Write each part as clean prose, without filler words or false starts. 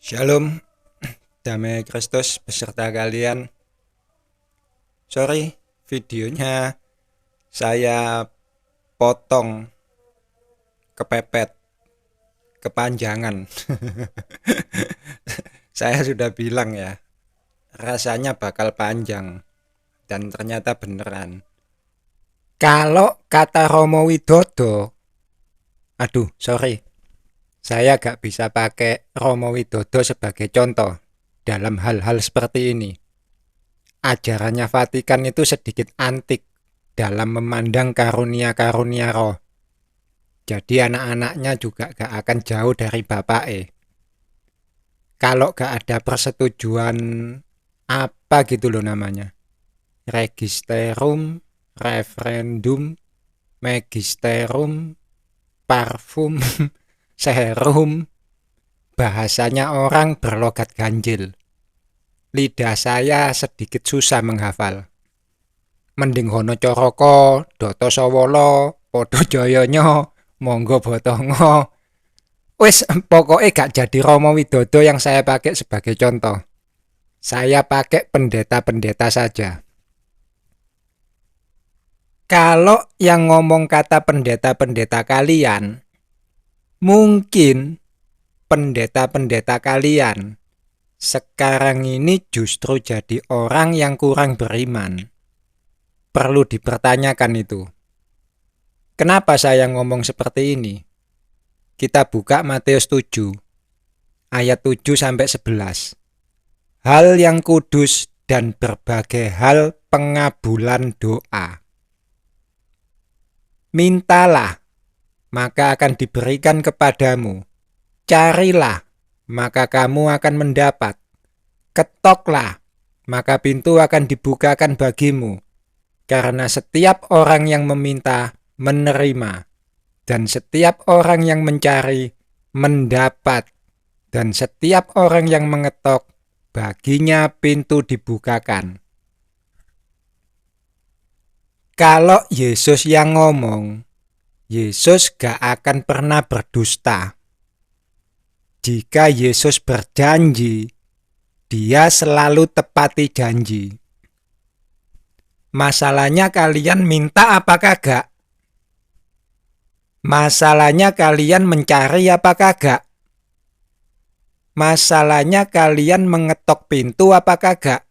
Shalom, damai Kristus beserta kalian. Sorry, videonya saya potong kepepet, kepanjangan. Saya sudah bilang ya, rasanya bakal panjang dan ternyata beneran. Kalau kata Romo Widodo, saya gak bisa pakai Romo Widodo sebagai contoh dalam hal-hal seperti ini. Ajarannya Vatikan itu sedikit antik dalam memandang karunia-karunia roh. Jadi anak-anaknya juga gak akan jauh dari bapake. Kalau gak ada persetujuan apa gitu loh namanya. Registerum, referendum, magisterum, parfum, serum. Bahasanya orang berlogat ganjil. Lidah saya sedikit susah menghafal. Mending hono coroko, doto sawolo, podo joyonyo, monggo botongo. Wis pokoknya gak jadi Romo Widodo yang saya pakai sebagai contoh. Saya pakai pendeta-pendeta saja. Kalau yang ngomong kata pendeta-pendeta kalian, mungkin pendeta-pendeta kalian sekarang ini justru jadi orang yang kurang beriman. Perlu dipertanyakan itu. Kenapa saya ngomong seperti ini? Kita buka Matius 7, ayat 7-11. Hal yang kudus dan berbagai hal pengabulan doa. Mintalah, maka akan diberikan kepadamu. Carilah, maka kamu akan mendapat. Ketoklah, maka pintu akan dibukakan bagimu. Karena setiap orang yang meminta, menerima. Dan setiap orang yang mencari, mendapat. Dan setiap orang yang mengetok, baginya pintu dibukakan. Kalau Yesus yang ngomong, Yesus gak akan pernah berdusta. Jika Yesus berjanji, dia selalu tepati janji. Masalahnya kalian minta apa kagak? Masalahnya kalian mencari apa kagak? Masalahnya kalian mengetok pintu apa kagak?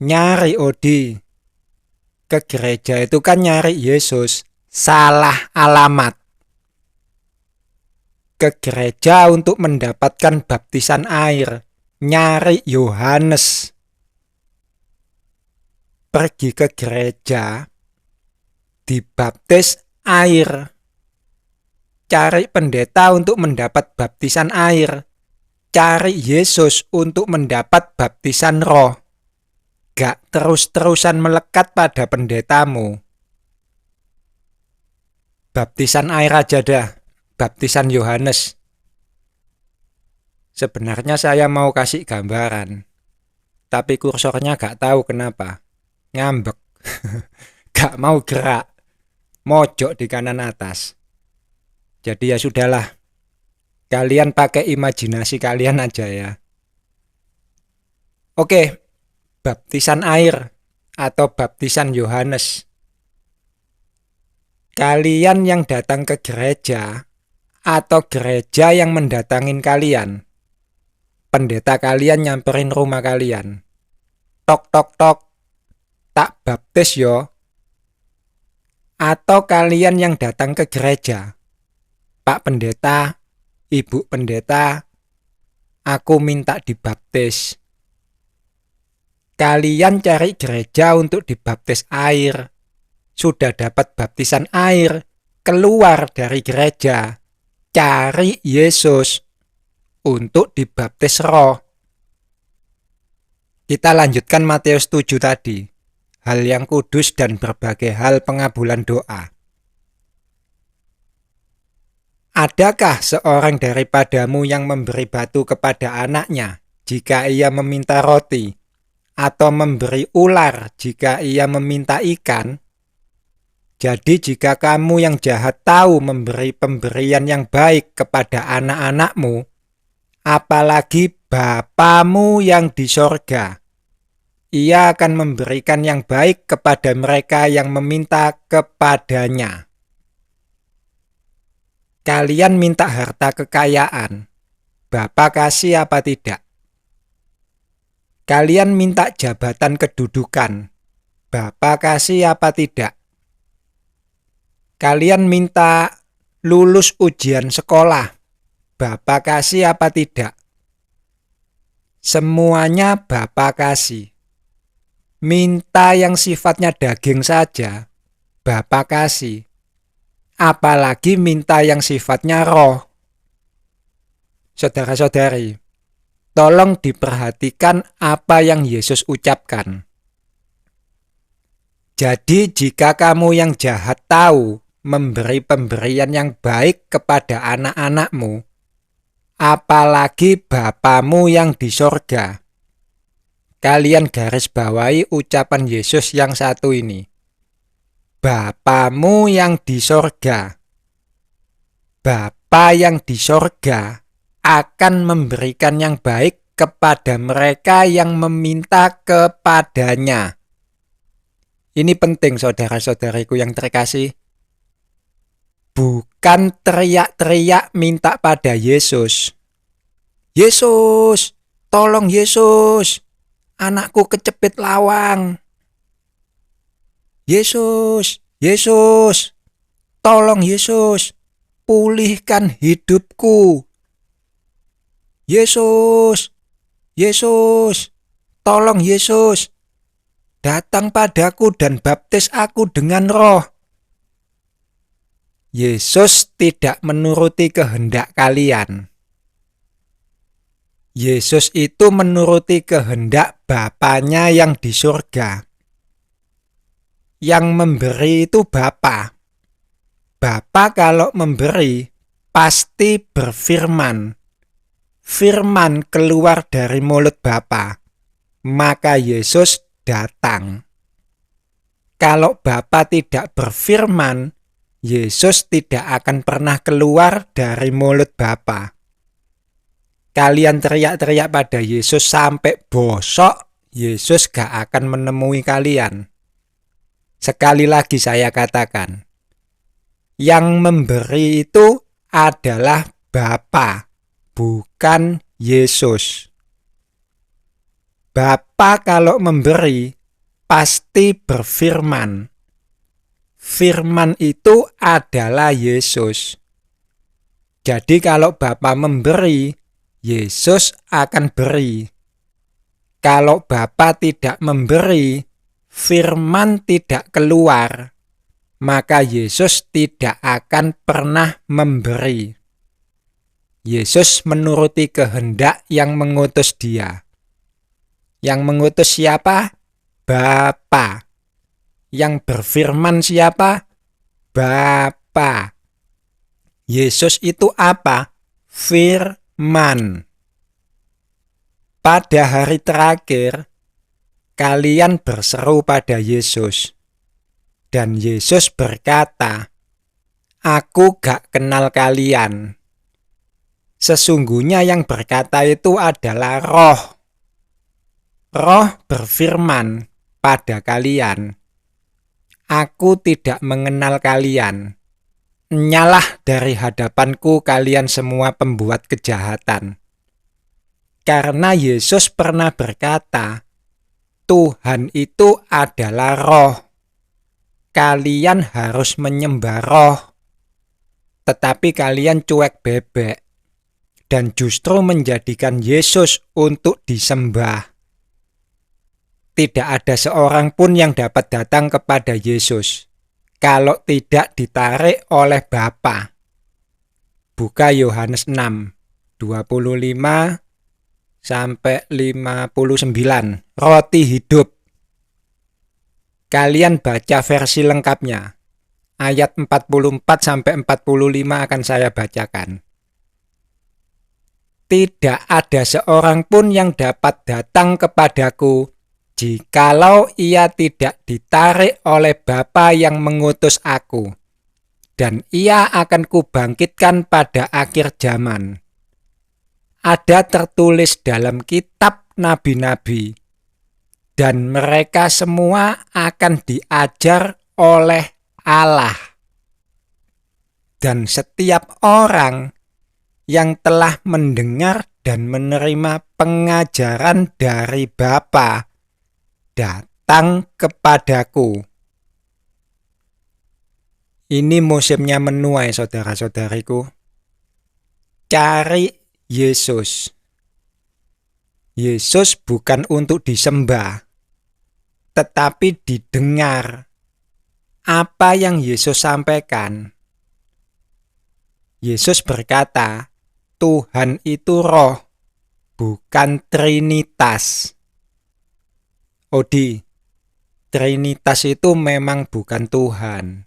Nyari Odi. Ke gereja itu kan nyari Yesus. Salah alamat. Ke gereja untuk mendapatkan baptisan air. Nyari Yohanes. Pergi ke gereja, dibaptis air. Cari pendeta untuk mendapat baptisan air. Cari Yesus untuk mendapat baptisan roh. Gak terus-terusan melekat pada pendetamu. Baptisan air aja dah. Baptisan Yohanes. Sebenarnya saya mau kasih gambaran. Tapi kursornya gak tahu kenapa. Ngambek. Gak mau gerak. Mojok di kanan atas. Jadi ya sudahlah. Kalian pakai imajinasi kalian aja ya. Oke. Baptisan air atau baptisan Yohanes. Kalian yang datang ke gereja atau gereja yang mendatangin kalian. Pendeta kalian nyamperin rumah kalian. Tok tok tok. Tak baptis yo. Atau kalian yang datang ke gereja. Pak pendeta, ibu pendeta, aku minta dibaptis. Kalian cari gereja untuk dibaptis air. Sudah dapat baptisan air, keluar dari gereja. Cari Yesus untuk dibaptis roh. Kita lanjutkan Matius 7 tadi. Hal yang kudus dan berbagai hal pengabulan doa. Adakah seorang daripadamu yang memberi batu kepada anaknya jika ia meminta roti, atau memberi ular jika ia meminta ikan? Jadi jika kamu yang jahat tahu memberi pemberian yang baik kepada anak-anakmu, apalagi Bapamu yang di sorga. Ia akan memberikan yang baik kepada mereka yang meminta kepadanya. Kalian minta harta kekayaan, Bapa kasih apa tidak? Kalian minta jabatan kedudukan, Bapa kasih apa tidak? Kalian minta lulus ujian sekolah, Bapa kasih apa tidak? Semuanya Bapa kasih. Minta yang sifatnya daging saja, Bapa kasih. Apalagi minta yang sifatnya roh. Saudara-saudari, tolong diperhatikan apa yang Yesus ucapkan. Jadi jika kamu yang jahat tahu memberi pemberian yang baik kepada anak-anakmu, apalagi Bapamu yang di sorga. Kalian garis bawahi ucapan Yesus yang satu ini. Bapamu yang di sorga. Bapa yang di sorga akan memberikan yang baik kepada mereka yang meminta kepadanya. Ini penting saudara-saudariku yang terkasih. Bukan teriak-teriak minta pada Yesus. Yesus, tolong Yesus. Anakku kecepit lawang. Yesus, Yesus, tolong Yesus, pulihkan hidupku. Yesus, Yesus, tolong Yesus, datang padaku dan baptis aku dengan roh. Yesus tidak menuruti kehendak kalian. Yesus itu menuruti kehendak Bapanya yang di surga. Yang memberi itu Bapa. Bapa kalau memberi pasti berfirman. Firman keluar dari mulut Bapa. Maka Yesus datang. Kalau Bapa tidak berfirman, Yesus tidak akan pernah keluar dari mulut Bapa. Kalian teriak-teriak pada Yesus sampai bosok, Yesus gak akan menemui kalian. Sekali lagi saya katakan, yang memberi itu adalah Bapa, bukan Yesus. Bapa kalau memberi, pasti berfirman. Firman itu adalah Yesus. Jadi kalau Bapa memberi, Yesus akan beri. Kalau Bapa tidak memberi, firman tidak keluar, maka Yesus tidak akan pernah memberi. Yesus menuruti kehendak yang mengutus Dia. Yang mengutus siapa? Bapa. Yang berfirman siapa? Bapa. Yesus itu apa? Firman. Pada hari terakhir, kalian berseru pada Yesus. Dan Yesus berkata, "Aku gak kenal kalian." Sesungguhnya yang berkata itu adalah Roh. Roh berfirman pada kalian, "Aku tidak mengenal kalian. Nyalah dari hadapanku kalian semua pembuat kejahatan." Karena Yesus pernah berkata, Tuhan itu adalah roh. Kalian harus menyembah roh. Tetapi kalian cuek bebek. Dan justru menjadikan Yesus untuk disembah. Tidak ada seorang pun yang dapat datang kepada Yesus kalau tidak ditarik oleh Bapa. Buka Yohanes 6, 25 sampai 59. Roti hidup. Kalian baca versi lengkapnya. Ayat 44 sampai 45 akan saya bacakan. Tidak ada seorang pun yang dapat datang kepadaku jikalau ia tidak ditarik oleh Bapa yang mengutus aku, dan ia akan kubangkitkan pada akhir zaman. ada tertulis dalam kitab nabi-nabi, dan mereka semua akan diajar oleh Allah. Dan setiap orang yang telah mendengar dan menerima pengajaran dari Bapa datang kepadaku. Ini musimnya menuai, saudara-saudariku. Cari Yesus. Yesus bukan untuk disembah, tetapi didengar. Apa yang Yesus sampaikan? Yesus berkata, Tuhan itu roh, bukan Trinitas. Odi, Trinitas itu memang bukan Tuhan.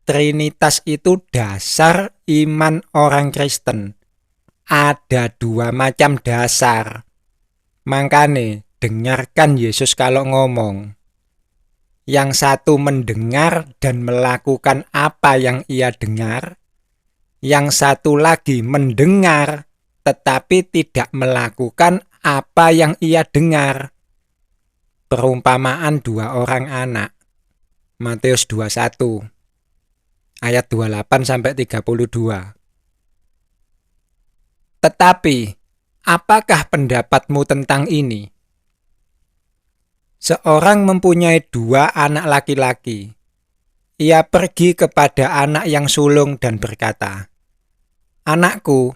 Trinitas itu dasar iman orang Kristen. Ada 2 macam dasar. Makanya dengarkan Yesus kalau ngomong. Yang satu mendengar dan melakukan apa yang ia dengar. Yang satu lagi mendengar tetapi tidak melakukan apa yang ia dengar. Perumpamaan 2 orang anak. Matius 21 ayat 28-32. Tetapi apakah pendapatmu tentang ini? Seorang mempunyai 2 anak laki-laki. Ia pergi kepada anak yang sulung dan berkata, Anakku,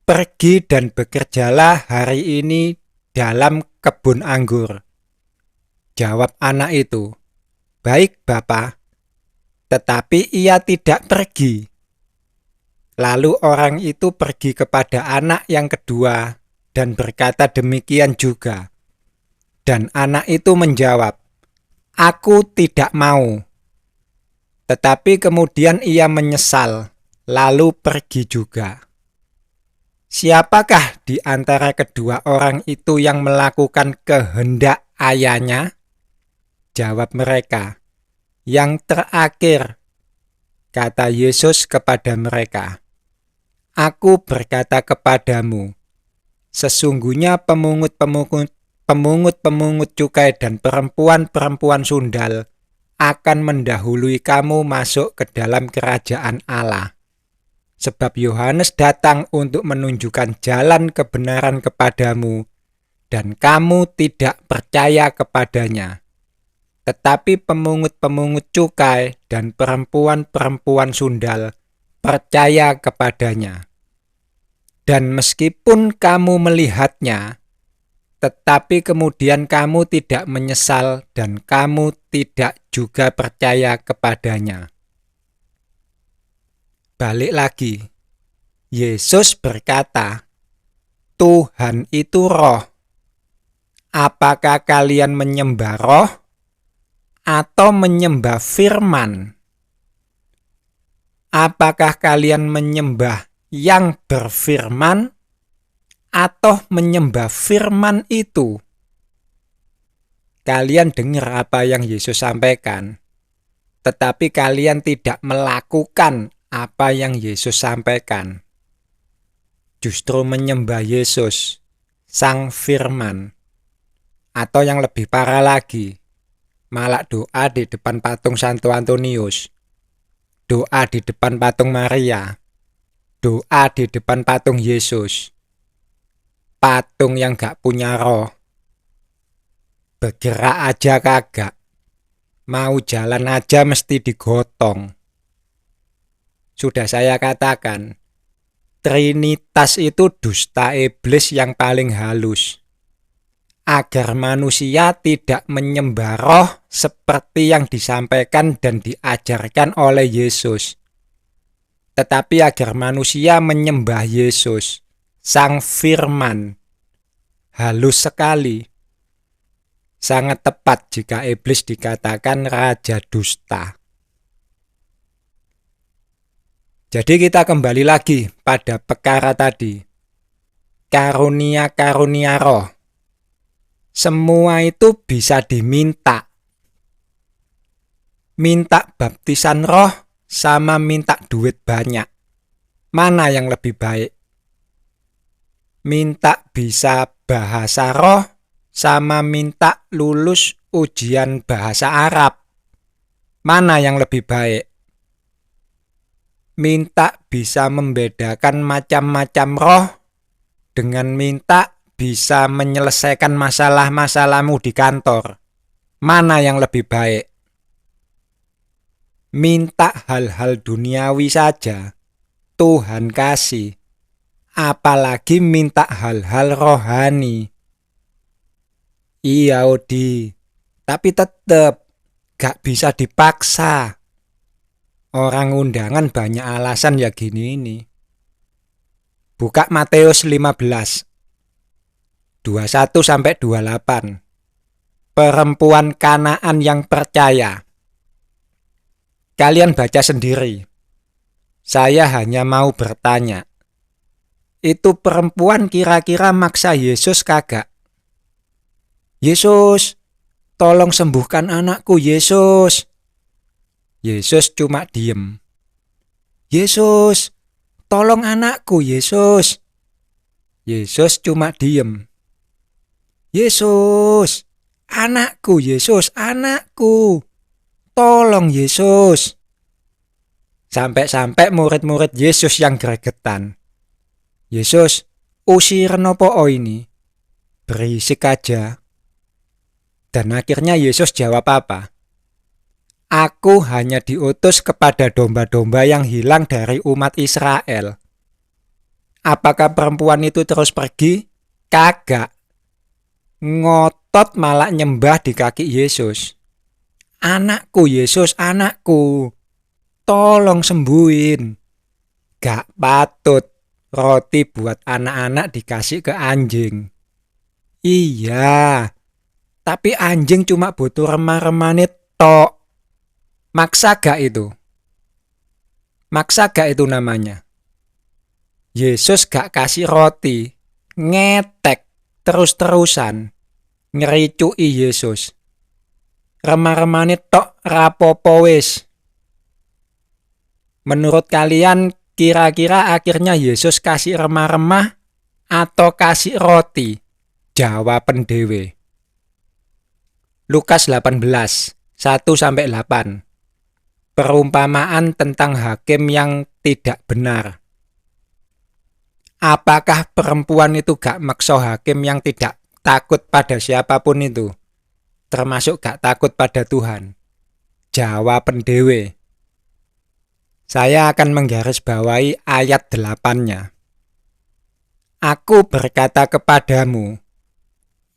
pergi dan bekerjalah hari ini dalam kebun anggur. Jawab anak itu, Baik, Bapa. Tetapi ia tidak pergi. Lalu orang itu pergi kepada anak yang kedua dan berkata demikian juga. Dan anak itu menjawab, Aku tidak mau. Tetapi kemudian ia menyesal, lalu pergi juga. Siapakah di antara kedua orang itu yang melakukan kehendak ayahnya? Jawab mereka, Yang terakhir. Kata Yesus kepada mereka, Aku berkata kepadamu, sesungguhnya pemungut-pemungut cukai dan perempuan-perempuan sundal akan mendahului kamu masuk ke dalam kerajaan Allah. Sebab Yohanes datang untuk menunjukkan jalan kebenaran kepadamu, dan kamu tidak percaya kepadanya. Tetapi pemungut-pemungut cukai dan perempuan-perempuan sundal percaya kepadanya. Dan meskipun kamu melihatnya, tetapi kemudian kamu tidak menyesal dan kamu tidak juga percaya kepadanya. Balik lagi, Yesus berkata, Tuhan itu roh. Apakah kalian menyembah roh atau menyembah firman? Apakah kalian menyembah yang berfirman atau menyembah firman itu? Kalian dengar apa yang Yesus sampaikan, tetapi kalian tidak melakukan apa yang Yesus sampaikan. Justru menyembah Yesus, Sang Firman. Atau yang lebih parah lagi, malah doa di depan patung Santo Antonius, doa di depan patung Maria, doa di depan patung Yesus. Patung yang gak punya roh. Bergerak aja kagak. Mau jalan aja mesti digotong. Sudah saya katakan, Trinitas itu dusta iblis yang paling halus. Agar manusia tidak menyembah roh seperti yang disampaikan dan diajarkan oleh Yesus. Tetapi agar manusia menyembah Yesus, Sang Firman. Halus sekali. Sangat tepat jika iblis dikatakan raja dusta. Jadi kita kembali lagi pada perkara tadi. Karunia-karunia roh. Semua itu bisa diminta. Minta baptisan roh sama minta duit banyak. Mana yang lebih baik? minta bisa bahasa roh sama minta lulus ujian bahasa Arab. Mana yang lebih baik? Minta bisa membedakan macam-macam roh dengan minta bisa menyelesaikan masalah-masalahmu di kantor. Mana yang lebih baik? Minta hal-hal duniawi saja Tuhan kasih, apalagi minta hal-hal rohani. Iya Odi, tapi tetep gak bisa dipaksa. Orang undangan banyak alasan ya gini ini. Buka Matius 15 21-28. Perempuan Kanaan yang percaya. Kalian baca sendiri. Saya hanya mau bertanya. Itu perempuan kira-kira maksa Yesus kagak? Yesus, tolong sembuhkan anakku Yesus. Yesus cuma diem. Yesus, tolong anakku Yesus. Yesus cuma diem. Yesus, anakku Yesus, anakku. Tolong Yesus. Sampai-sampai murid-murid Yesus yang gregetan. Yesus, usir nopo ini? Berisik aja. Dan akhirnya Yesus jawab apa? Aku hanya diutus kepada domba-domba yang hilang dari umat Israel. Apakah perempuan itu terus pergi? Kagak. Ngotot malah nyembah di kaki Yesus. Anakku Yesus, anakku. Tolong sembuhin. Gak patut roti buat anak-anak dikasih ke anjing. Iya, tapi anjing cuma butuh remah-remah tok. Maksa gak itu? Maksa gak itu namanya? Yesus gak kasih roti, ngetek terus-terusan, ngericui Yesus. Remah-remah tok rapopo wis. Menurut kalian kira-kira akhirnya Yesus kasih remah-remah atau kasih roti? Jawaban dewe. Lukas 18, 1-8. Perumpamaan tentang hakim yang tidak benar. Apakah perempuan itu gak maksa hakim yang tidak takut pada siapapun itu? Termasuk gak takut pada Tuhan? Jawaban dewe. Saya akan menggarisbawahi ayat 8-nya. Aku berkata kepadamu,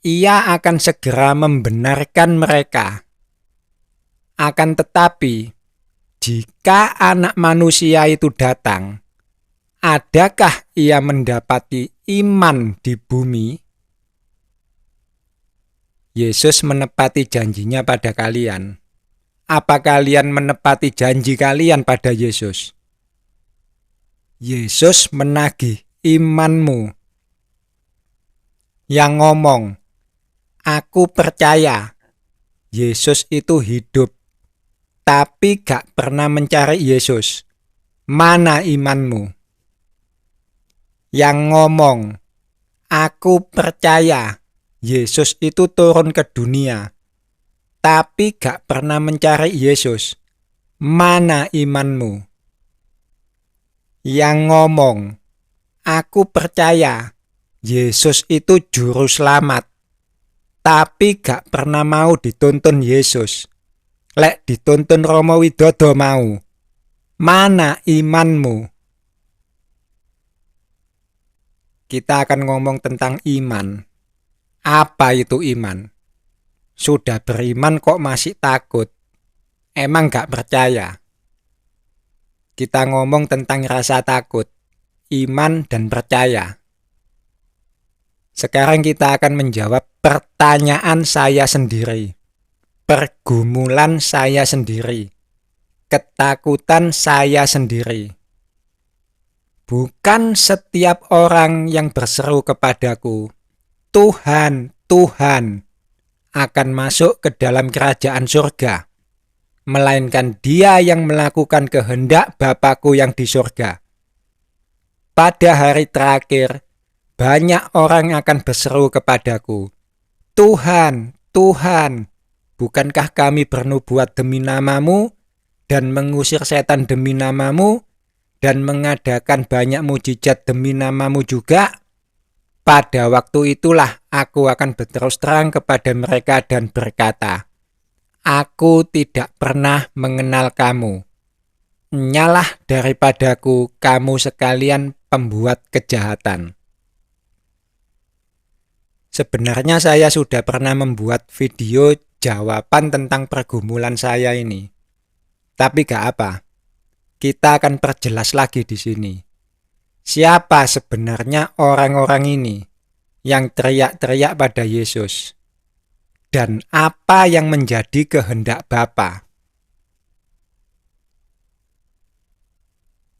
Ia akan segera membenarkan mereka. Akan tetapi, jika Anak Manusia itu datang, adakah Ia mendapati iman di bumi? Yesus menepati janjinya pada kalian. Apa kalian menepati janji kalian pada Yesus? Yesus menagih imanmu. Yang ngomong, aku percaya Yesus itu hidup, tapi gak pernah mencari Yesus. Mana imanmu? Yang ngomong, aku percaya Yesus itu turun ke dunia, tapi gak pernah mencari Yesus. Mana imanmu? Yang ngomong, aku percaya Yesus itu juru selamat, tapi gak pernah mau dituntun Yesus. Lek dituntun Romo Widodo mau. Mana imanmu? Kita akan ngomong tentang iman. Apa itu iman? Sudah beriman kok masih takut? Emang gak percaya? Kita ngomong tentang rasa takut, iman dan percaya. Sekarang kita akan menjawab pertanyaan saya sendiri. Pergumulan saya sendiri, ketakutan saya sendiri. Bukan setiap orang yang berseru kepadaku, Tuhan, Tuhan, akan masuk ke dalam kerajaan surga, melainkan dia yang melakukan kehendak Bapakku yang di surga. Pada hari terakhir, banyak orang akan berseru kepadaku, Tuhan, Tuhan, bukankah kami bernubuat demi namamu dan mengusir setan demi namamu dan mengadakan banyak mujizat demi namamu juga? Pada waktu itulah aku akan berterus terang kepada mereka dan berkata, Aku tidak pernah mengenal kamu. Nyalah daripadaku kamu sekalian pembuat kejahatan. Sebenarnya saya sudah pernah membuat video jawaban tentang pergumulan saya ini. Tapi gak apa, kita akan perjelas lagi di sini. Siapa sebenarnya orang-orang ini yang teriak-teriak pada Yesus? Dan apa yang menjadi kehendak Bapa?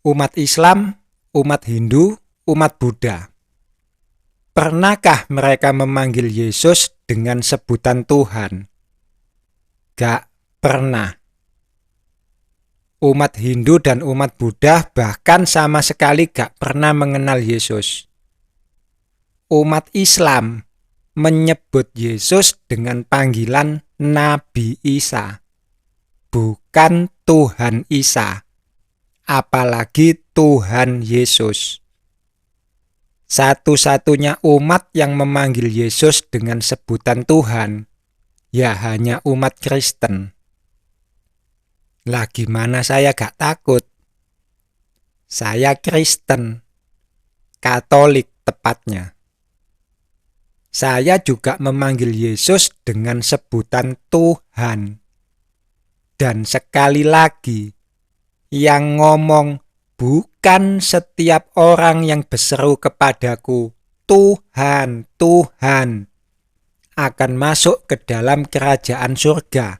Umat Islam, umat Hindu, umat Buddha. Pernahkah mereka memanggil Yesus dengan sebutan Tuhan? Gak pernah. Umat Hindu dan umat Buddha bahkan sama sekali gak pernah mengenal Yesus. Umat Islam menyebut Yesus dengan panggilan Nabi Isa, bukan Tuhan Isa, apalagi Tuhan Yesus. Satu-satunya umat yang memanggil Yesus dengan sebutan Tuhan, ya hanya umat Kristen. Lah gimana saya gak takut? Saya Kristen, Katolik tepatnya. Saya juga memanggil Yesus dengan sebutan Tuhan. Dan sekali lagi, yang ngomong bukan setiap orang yang berseru kepadaku, Tuhan, Tuhan, akan masuk ke dalam kerajaan surga.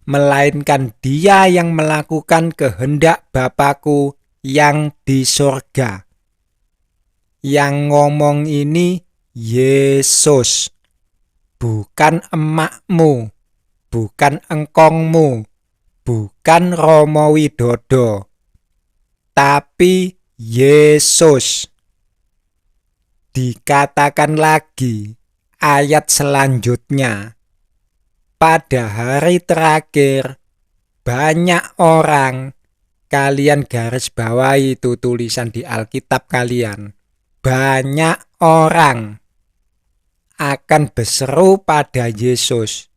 Melainkan dia yang melakukan kehendak Bapakku yang di surga. Yang ngomong ini Yesus, bukan emakmu, bukan engkongmu, bukan Romo Widodo, tapi Yesus. Dikatakan lagi ayat selanjutnya, pada hari terakhir, banyak orang, kalian garis bawahi itu tulisan di Alkitab kalian, banyak orang akan berseru pada Yesus,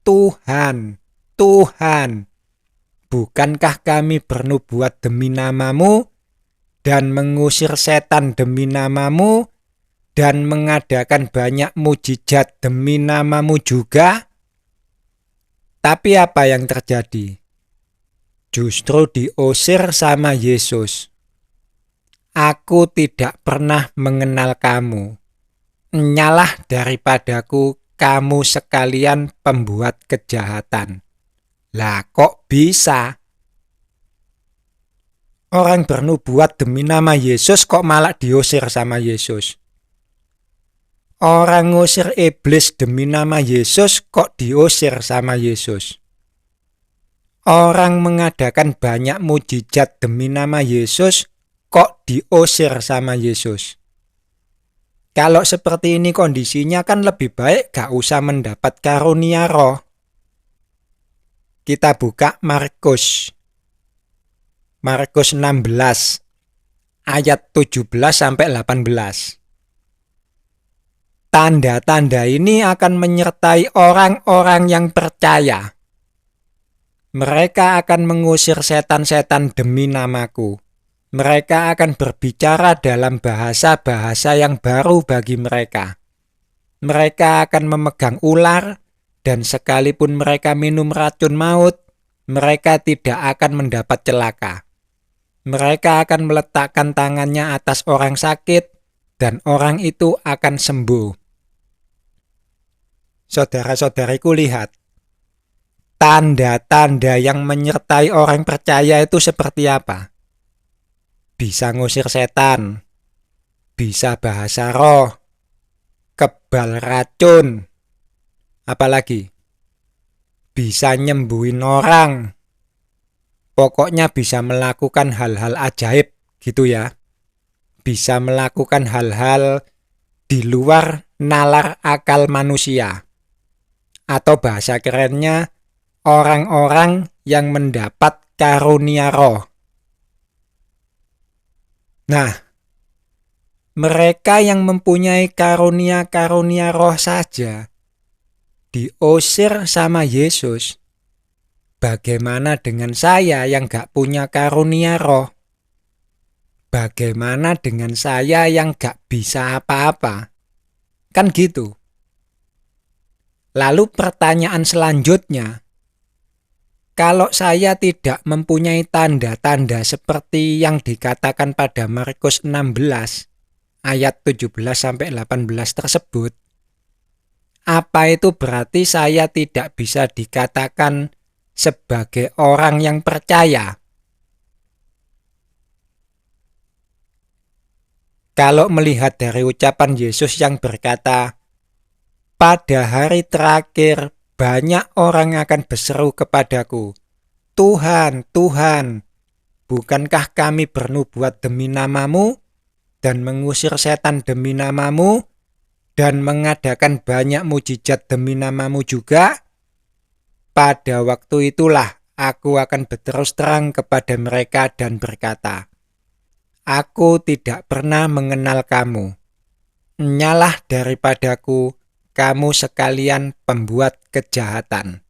Tuhan, Tuhan, bukankah kami bernubuat demi namamu dan mengusir setan demi namamu dan mengadakan banyak mujizat demi namamu juga? Tapi apa yang terjadi? Justru diusir sama Yesus. Aku tidak pernah mengenal kamu. Nyalah daripadaku kamu sekalian pembuat kejahatan. Lah kok bisa? Orang bernubuat demi nama Yesus kok malah diusir sama Yesus? Orang ngusir iblis demi nama Yesus kok diusir sama Yesus? Orang mengadakan banyak mujizat demi nama Yesus kok diusir sama Yesus? Kalau seperti ini kondisinya kan lebih baik gak usah mendapat karunia roh. Kita buka Markus 16 ayat 17-18. Tanda-tanda ini akan menyertai orang-orang yang percaya. Mereka akan mengusir setan-setan demi namaku. Mereka akan berbicara dalam bahasa-bahasa yang baru bagi mereka. Mereka akan memegang ular, dan sekalipun mereka minum racun maut, mereka tidak akan mendapat celaka. Mereka akan meletakkan tangannya atas orang sakit, dan orang itu akan sembuh. Saudara-saudariku, lihat, tanda-tanda yang menyertai orang percaya itu seperti apa? Bisa ngusir setan, bisa bahasa roh, kebal racun, apalagi bisa nyembuhin orang. Pokoknya bisa melakukan hal-hal ajaib gitu ya. bisa melakukan hal-hal di luar nalar akal manusia. Atau bahasa kerennya, orang-orang yang mendapat karunia roh. Nah, mereka yang mempunyai karunia-karunia roh saja diusir sama Yesus. Bagaimana dengan saya yang gak punya karunia roh? Bagaimana dengan saya yang gak bisa apa-apa? Kan gitu. Lalu pertanyaan selanjutnya, kalau saya tidak mempunyai tanda-tanda seperti yang dikatakan pada Markus 16 ayat 17-18 tersebut, apa itu berarti saya tidak bisa dikatakan sebagai orang yang percaya? Kalau melihat dari ucapan Yesus yang berkata, pada hari terakhir banyak orang akan berseru kepadaku, Tuhan, Tuhan, bukankah kami bernubuat demi namamu dan mengusir setan demi namamu dan mengadakan banyak mujizat demi namamu juga? Pada waktu itulah aku akan berterus terang kepada mereka dan berkata, aku tidak pernah mengenal kamu. Nyalah daripadaku, kamu sekalian pembuat kejahatan.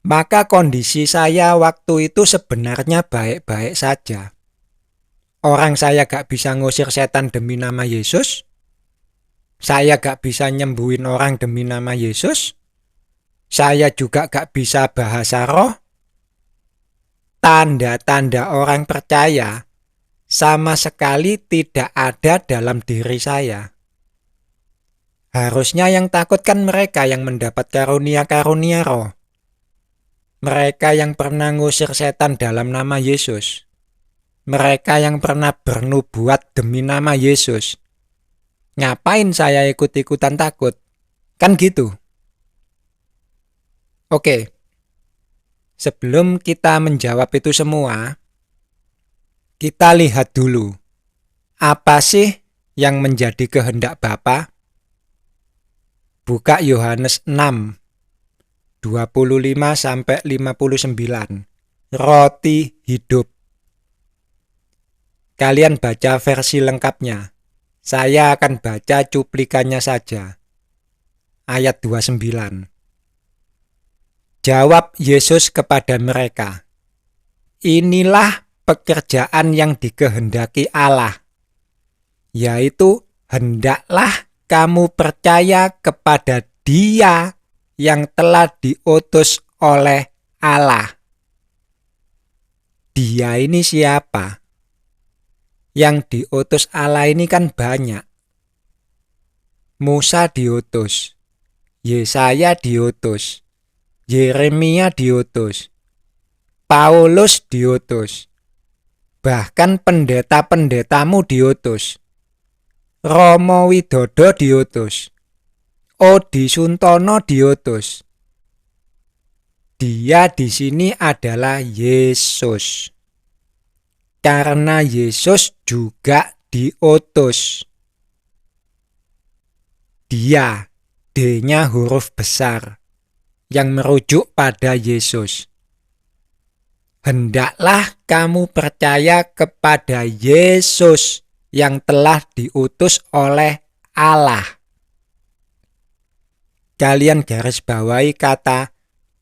Maka kondisi saya waktu itu sebenarnya baik-baik saja. Orang saya gak bisa ngusir setan demi nama Yesus. Saya gak bisa nyembuhin orang demi nama Yesus. Saya juga gak bisa bahasa roh. Tanda-tanda orang percaya sama sekali tidak ada dalam diri saya. Harusnya yang takut kan mereka yang mendapat karunia-karunia roh. Mereka yang pernah ngusir setan dalam nama Yesus. Mereka yang pernah bernubuat demi nama Yesus. Ngapain saya ikut-ikutan takut? Kan gitu. Oke. Sebelum kita menjawab itu semua, kita lihat dulu. Apa sih yang menjadi kehendak Bapa? Buka Yohanes 6, 25-59. Roti hidup. Kalian baca versi lengkapnya. Saya akan baca cuplikannya saja. Ayat 29. Jawab Yesus kepada mereka, inilah pekerjaan yang dikehendaki Allah, yaitu hendaklah kamu percaya kepada Dia yang telah diutus oleh Allah. Dia ini siapa? Yang diutus Allah ini kan banyak. Musa diutus, Yesaya diutus, Yeremia diutus, Paulus diutus, bahkan pendeta-pendetamu diutus. Romo Widodo diutus, Odi Suntono diutus. Dia di sini adalah Yesus. Karena Yesus juga diutus. Dia, D-nya huruf besar, yang merujuk pada Yesus. Hendaklah kamu percaya kepada Yesus yang telah diutus oleh Allah. Kalian garis bawahi kata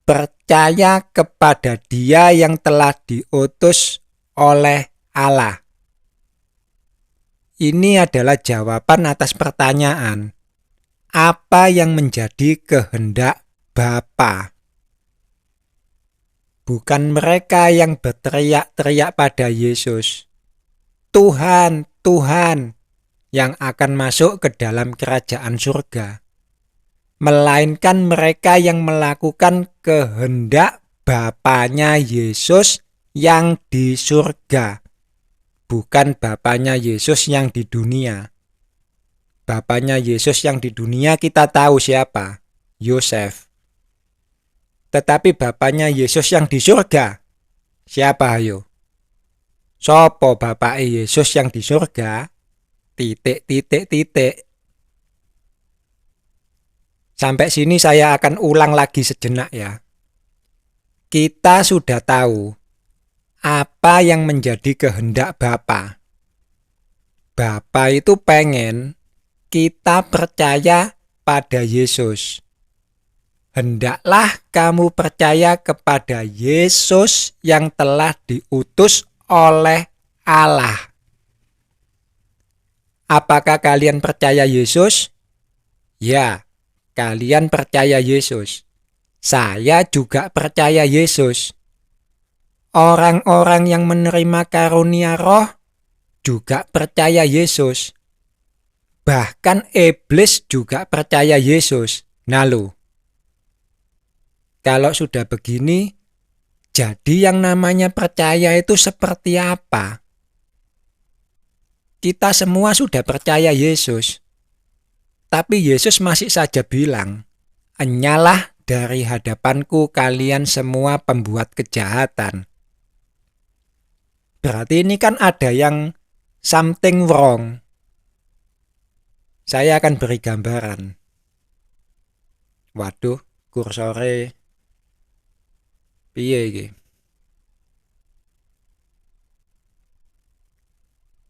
percaya kepada Dia yang telah diutus oleh Allah. Ini adalah jawaban atas pertanyaan, apa yang menjadi kehendak Bapa? Bukan mereka yang berteriak-teriak pada Yesus, Tuhan, Tuhan, yang akan masuk ke dalam kerajaan surga, melainkan mereka yang melakukan kehendak Bapanya Yesus yang di surga, bukan Bapanya Yesus yang di dunia. Bapanya Yesus yang di dunia kita tahu siapa, Yosef. Tetapi Bapanya Yesus yang di surga, siapa ayo? Sopo Bapak Yesus yang di surga? Titik, titik, titik. Sampai sini saya akan ulang lagi sejenak ya. Kita sudah tahu apa yang menjadi kehendak Bapa. Bapa itu pengen kita percaya pada Yesus. Hendaklah kamu percaya kepada Yesus yang telah diutus oleh Allah. Apakah kalian percaya Yesus? Ya, kalian percaya Yesus. Saya juga percaya Yesus. Orang-orang yang menerima karunia Roh juga percaya Yesus. Bahkan iblis juga percaya Yesus. Nah lo, kalau sudah begini, jadi yang namanya percaya itu seperti apa? Kita semua sudah percaya Yesus. Tapi Yesus masih saja bilang, "Enyalah dari hadapanku kalian semua pembuat kejahatan." Berarti ini kan ada yang something wrong. Saya akan beri gambaran. Waduh, kursore piye iki?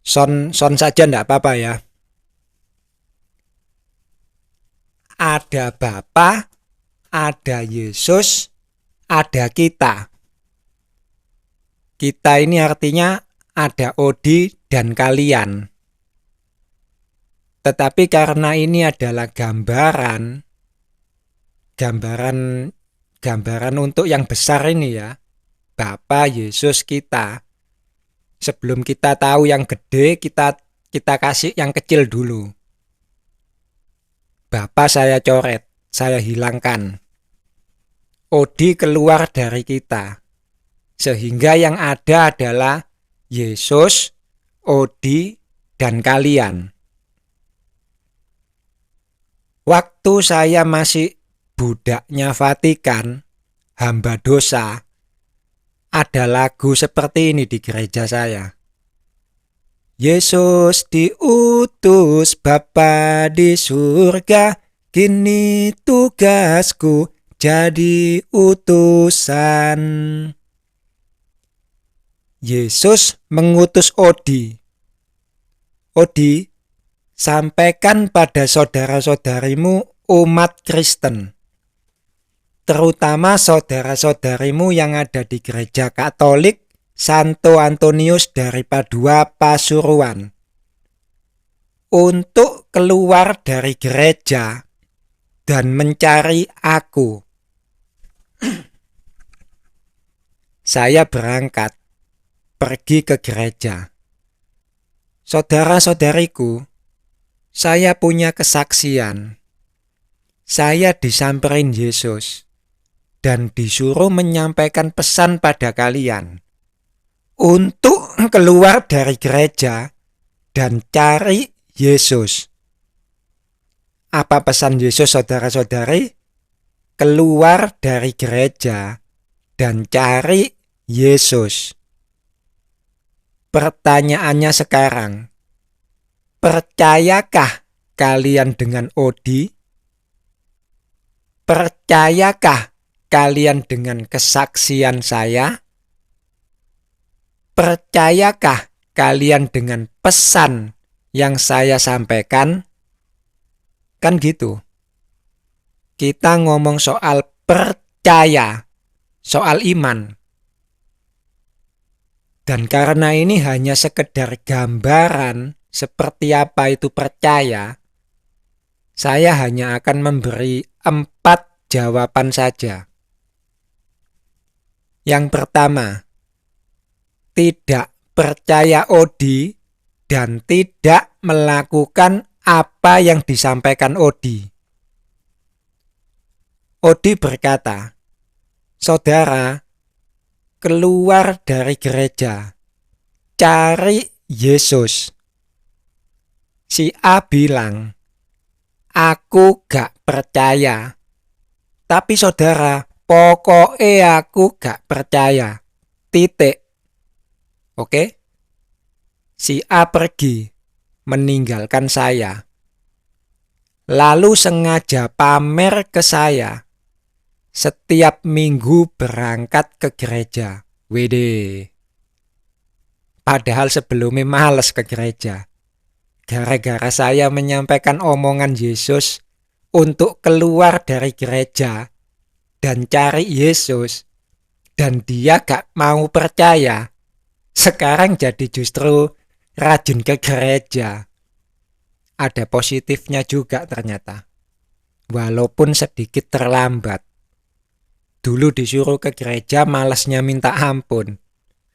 Son saja ndak apa-apa ya. Ada Bapa, ada Yesus, ada kita. Kita ini artinya ada Odi dan kalian. Tetapi karena ini adalah gambaran untuk yang besar ini ya. Bapa, Yesus, kita. Sebelum kita tahu yang gede, kita kasih yang kecil dulu. Bapa saya coret, saya hilangkan. Odi keluar dari kita. Sehingga yang ada adalah Yesus, Odi, dan kalian. Waktu saya masih budaknya Vatikan, hamba dosa, ada lagu seperti ini di gereja saya. Yesus diutus Bapa di surga, kini tugasku jadi utusan. Yesus mengutus Odi. Odi, sampaikan pada saudara-saudarimu umat Kristen, terutama saudara-saudarimu yang ada di gereja Katolik Santo Antonius dari Padua Pasuruan, untuk keluar dari gereja dan mencari aku. Saya berangkat pergi ke gereja. Saudara-saudariku, saya punya kesaksian. Saya disamperin Yesus dan disuruh menyampaikan pesan pada kalian untuk keluar dari gereja dan cari Yesus. Apa pesan Yesus, saudara-saudari? Keluar dari gereja dan cari Yesus. Pertanyaannya sekarang, percayakah kalian dengan Odi? Percayakah kalian dengan kesaksian saya? Percayakah kalian dengan pesan yang saya sampaikan? Kan gitu. Kita ngomong soal percaya, soal iman. Dan karena ini hanya sekedar gambaran seperti apa itu percaya, saya hanya akan memberi 4 jawaban saja. Yang pertama, tidak percaya Odi dan tidak melakukan apa yang disampaikan Odi. Odi berkata, "Saudara, keluar dari gereja, cari Yesus." Si A bilang, "Aku gak percaya." Tapi saudara, pokoknya aku gak percaya. Titik. Oke? Si A pergi meninggalkan saya, lalu sengaja pamer ke saya setiap minggu berangkat ke gereja. Wede. Padahal sebelumnya males ke gereja. Gara-gara saya menyampaikan omongan Yesus untuk keluar dari gereja dan cari Yesus, dan dia gak mau percaya. Sekarang jadi justru rajin ke gereja. Ada positifnya juga ternyata. Walaupun sedikit terlambat. Dulu disuruh ke gereja malasnya minta ampun.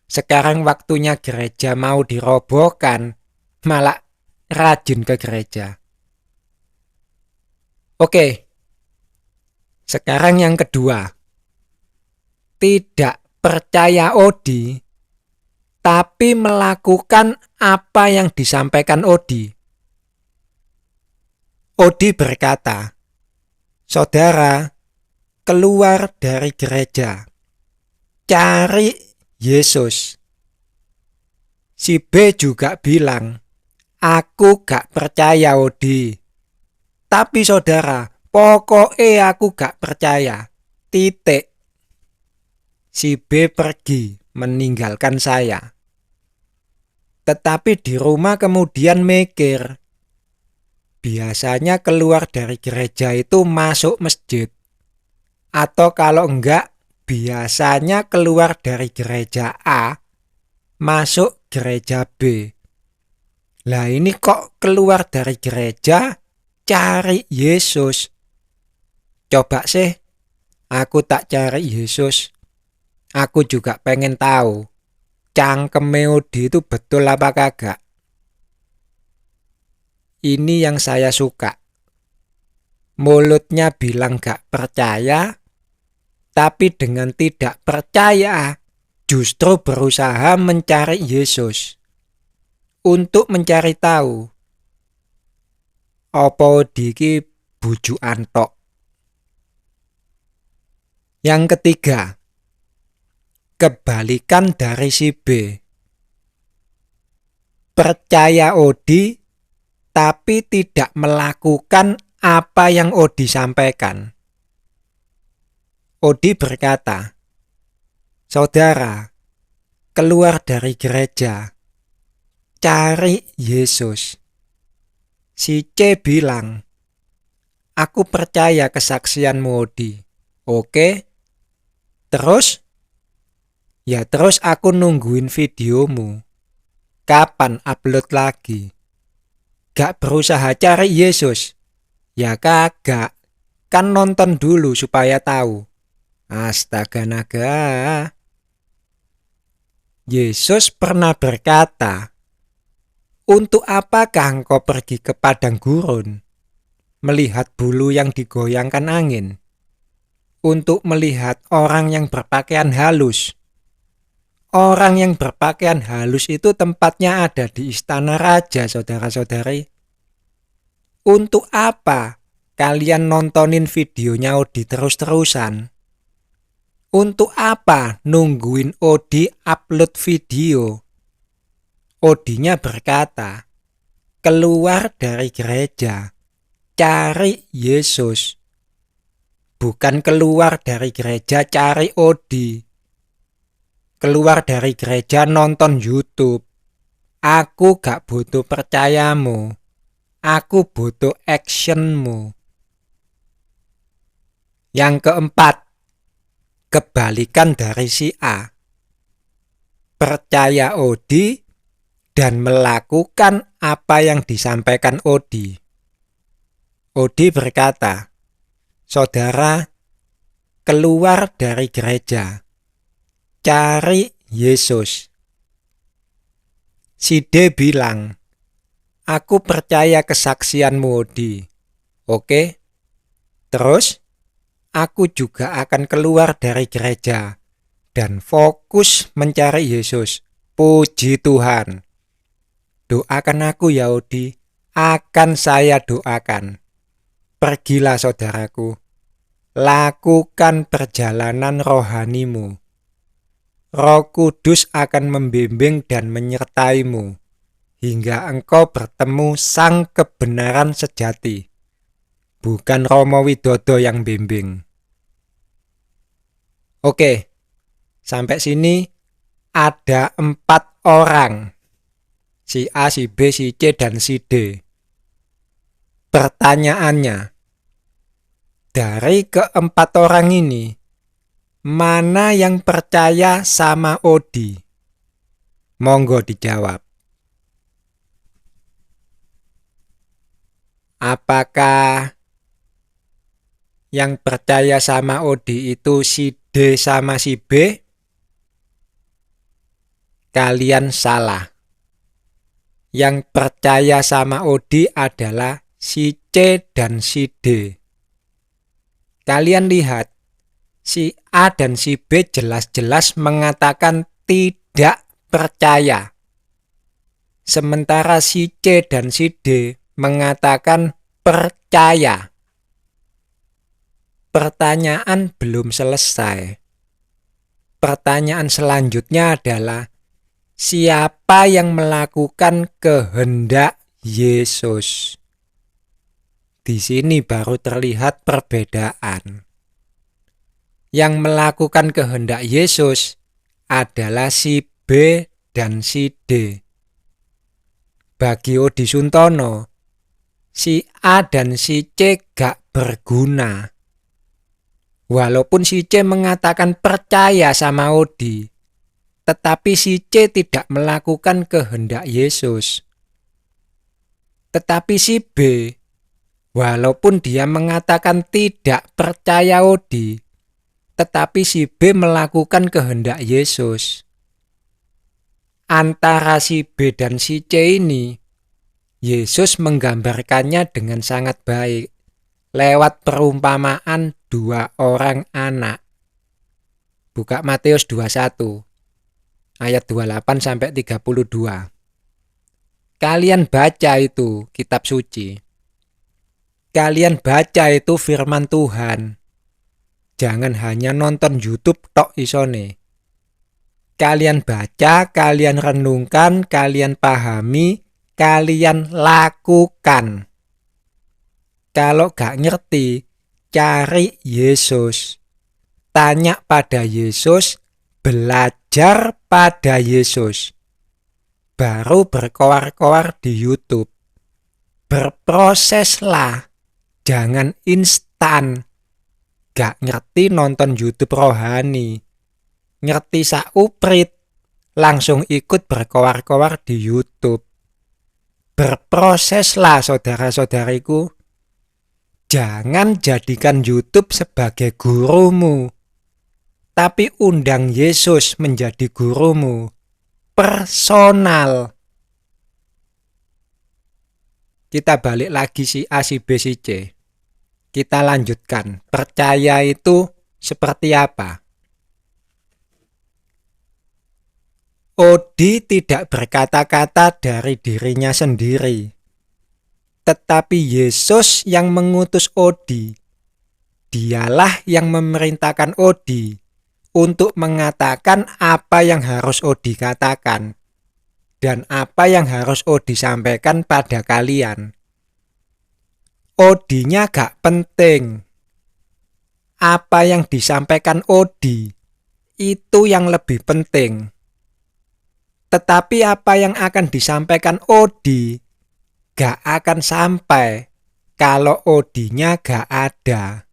Sekarang waktunya gereja mau dirobohkan, malah rajin ke gereja. Oke, sekarang yang kedua. Tidak percaya Odi, tapi melakukan apa yang disampaikan Odi. Odi berkata, "Saudara, keluar dari gereja, cari Yesus." Si B juga bilang, "Aku gak percaya Odi. Tapi saudara, pokoknya aku gak percaya. Titik." Si B pergi meninggalkan saya. Tetapi di rumah kemudian mikir, biasanya keluar dari gereja itu masuk masjid. Atau kalau enggak, biasanya keluar dari gereja A, masuk gereja B. Lah ini kok keluar dari gereja, cari Yesus. Coba sih, aku tak cari Yesus. Aku juga pengen tahu, cangkeme Odi itu betul apa kagak. Ini yang saya suka. Mulutnya bilang gak percaya, tapi dengan tidak percaya justru berusaha mencari Yesus. Untuk mencari tahu, apa Odi iki bujukan tok. Yang ketiga, kebalikan dari si B. Percaya Odi, tapi tidak melakukan apa yang Odi sampaikan. Odi berkata, "Saudara, keluar dari gereja, cari Yesus." Si C bilang, "Aku percaya kesaksianmu Odi." Oke, terus? Ya terus aku nungguin videomu. Kapan upload lagi? Gak berusaha cari Yesus? Ya kagak. Kan nonton dulu supaya tahu. Astaga naga. Yesus pernah berkata, "Untuk apakah engkau pergi ke padang gurun, melihat bulu yang digoyangkan angin? Untuk melihat orang yang berpakaian halus?" Orang yang berpakaian halus itu tempatnya ada di istana raja, saudara-saudari. Untuk apa kalian nontonin videonya Odi terus-terusan? Untuk apa nungguin Odi upload video? Odinya berkata, keluar dari gereja, cari Yesus. Bukan keluar dari gereja cari Odi. Keluar dari gereja nonton YouTube. Aku gak butuh percayamu. Aku butuh actionmu. Yang keempat, kebalikan dari si A. Percaya Odi dan melakukan apa yang disampaikan Odi. Odi berkata, "Saudara, keluar dari gereja, cari Yesus." Si D bilang, "Aku percaya kesaksianmu Odi." Oke, terus aku juga akan keluar dari gereja dan fokus mencari Yesus. Puji Tuhan. Doakan aku ya Odi, akan saya doakan. Pergilah saudaraku, lakukan perjalanan rohanimu. Roh Kudus akan membimbing dan menyertaimu hingga engkau bertemu sang kebenaran sejati, bukan Romo Widodo yang bimbing. Oke, sampai sini ada 4 orang, si A, si B, si C, dan si D. Pertanyaannya, dari ke-4 orang ini, mana yang percaya sama Odi? Monggo dijawab. Apakah yang percaya sama Odi itu si D sama si B? Kalian salah. Yang percaya sama Odi adalah si C dan si D. Kalian lihat, si A dan si B jelas-jelas mengatakan tidak percaya. Sementara si C dan si D mengatakan percaya. Pertanyaan belum selesai. Pertanyaan selanjutnya adalah, siapa yang melakukan kehendak Yesus? Di sini baru terlihat perbedaan. Yang melakukan kehendak Yesus adalah si B dan si D. Bagi Odi Suntono, si A dan si C gak berguna. Walaupun si C mengatakan percaya sama Odi, tetapi si C tidak melakukan kehendak Yesus. Tetapi si B, walaupun dia mengatakan tidak percaya Odi, tetapi si B melakukan kehendak Yesus. Antara si B dan si C ini, Yesus menggambarkannya dengan sangat baik lewat perumpamaan 2 orang anak. Buka Matius 21 ayat 28 sampai 32. Kalian baca itu kitab suci. Kalian baca itu firman Tuhan. Jangan hanya nonton YouTube tok isone. Kalian baca, kalian renungkan, kalian pahami, kalian lakukan. Kalau gak ngerti, cari Yesus. Tanya pada Yesus, belajar pada Yesus. Baru berkoar-koar di YouTube. Berproseslah, jangan instan. Gak ngerti nonton YouTube rohani. Ngerti sauprit, langsung ikut berkoar-koar di YouTube. Berproseslah saudara-saudariku. Jangan jadikan YouTube sebagai gurumu, tapi undang Yesus menjadi gurumu, personal. Kita balik lagi si A, si B, si C. Kita lanjutkan. Percaya itu seperti apa? Odi tidak berkata-kata dari dirinya sendiri. Tetapi Yesus yang mengutus Odi. Dialah yang memerintahkan Odi untuk mengatakan apa yang harus Odi katakan dan apa yang harus Odi sampaikan pada kalian. Odinya gak penting. Apa yang disampaikan Odi itu yang lebih penting. Tetapi apa yang akan disampaikan Odi gak akan sampai kalau Odinya gak ada.